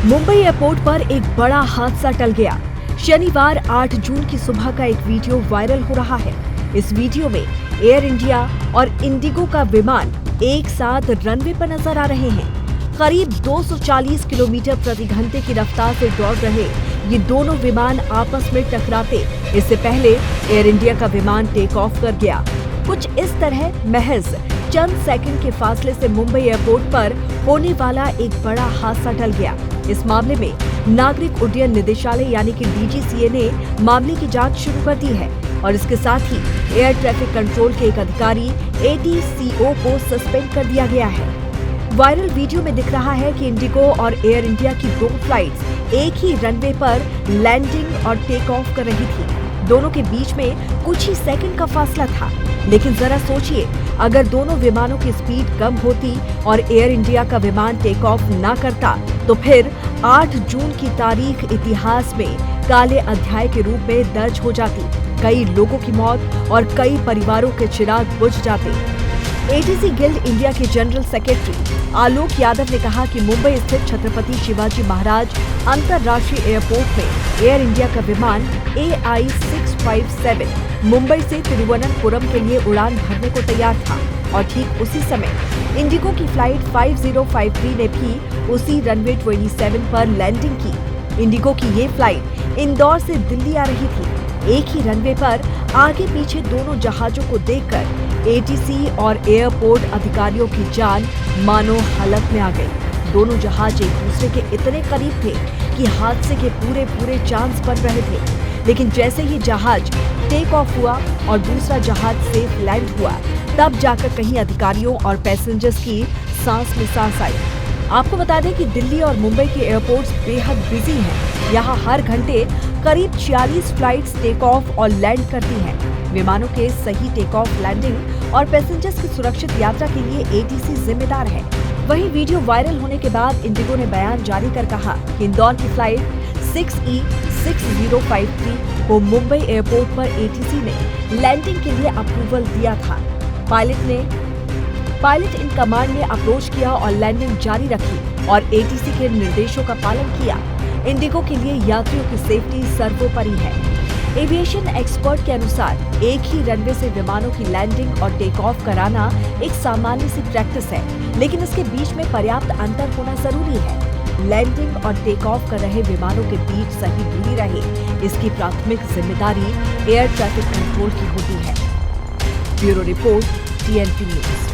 Mumbai airport पर एक बड़ा हादसा टल गया। शनिवार 8 जून की सुबह का एक वीडियो वायरल हो रहा है। इस वीडियो में एयर इंडिया और इंडिगो का विमान एक साथ रनवे पर नजर आ रहे हैं। करीब 240 किलोमीटर प्रति घंटे की रफ्तार से दौड़ रहे ये दोनों विमान आपस में टकराते इससे पहले एयर इंडिया का विमान टेक ऑफ कर गया। कुछ इस तरह महज चंद सेकंड के फासले से मुंबई एयरपोर्ट पर होने वाला एक बड़ा हादसा टल गया। इस मामले में नागरिक उड्डयन निदेशालय यानी कि DGCA ने मामले की जांच शुरू कर दी है और इसके साथ ही एयर ट्रैफिक कंट्रोल के एक अधिकारी ATCO को सस्पेंड कर दिया गया है। वायरल वीडियो में दिख रहा है कि इंडिगो और एयर इंडिया की दो फ्लाइट्स एक ही रनवे पर लैंडिंग और टेक ऑफ कर रही थी। दोनों के बीच में कुछ ही सेकंड का फासला था, लेकिन जरा सोचिए, अगर दोनों विमानों की स्पीड कम होती और एयर इंडिया का विमान टेक ऑफ ना करता तो फिर 8 जून की तारीख इतिहास में काले अध्याय के रूप में दर्ज हो जाती। कई लोगों की मौत और कई परिवारों के चिराग बुझ जाते। ATC गिल्ड इंडिया के जनरल सेक्रेटरी आलोक यादव ने कहा कि मुंबई स्थित छत्रपति शिवाजी महाराज अंतर्राष्ट्रीय एयरपोर्ट में एयर इंडिया का विमान AI 657 मुंबई से तिरुवनंतपुरम के लिए उड़ान भरने को तैयार था और ठीक उसी समय इंडिगो की फ्लाइट 5053 ने भी उसी रनवे 27 पर लैंडिंग की। इंडिगो की ये फ्लाइट इंदौर से दिल्ली आ रही थी। एक ही रनवे पर आगे पीछे दोनों जहाजों को देखकर ATC और एयरपोर्ट अधिकारियों की जान मानो हालत में आ गई। दोनों जहाज एक दूसरे के इतने करीब थे कि हादसे के पूरे चांस बन रहे थे, लेकिन जैसे ही जहाज टेक ऑफ हुआ और दूसरा जहाज सेफ लैंड हुआ, तब जाकर कहीं अधिकारियों और पैसेंजर्स की सांस में सांस आई। आपको बता दें कि दिल्ली और मुंबई के एयरपोर्ट्स बेहद बिजी हैं। यहाँ हर घंटे करीब 46 फ्लाइट्स टेक ऑफ और लैंड करती हैं। विमानों के सही टेक ऑफ, लैंडिंग और पैसेंजर्स की सुरक्षित यात्रा के लिए ATC जिम्मेदार है। वहीं वीडियो वायरल होने के बाद इंडिगो ने बयान जारी कर कहा कि इंदौर की फ्लाइट 6E 6053 को मुंबई एयरपोर्ट पर ATC ने लैंडिंग के लिए अप्रूवल दिया था। पायलट इन कमांड ने अप्रोच किया और लैंडिंग जारी रखी और ATC के निर्देशों का पालन किया। इंडिगो के लिए यात्रियों की सेफ्टी सर्वोपरि है। एविएशन एक्सपर्ट के अनुसार एक ही रनवे से विमानों की लैंडिंग और टेक ऑफ कराना एक सामान्य सी प्रैक्टिस है, लेकिन इसके बीच में पर्याप्त अंतर होना जरूरी है। लैंडिंग और टेक ऑफ कर रहे विमानों के बीच सही दूरी रहे, इसकी प्राथमिक जिम्मेदारी एयर ट्रैफिक कंट्रोल की होती है। Bureau report TNP news.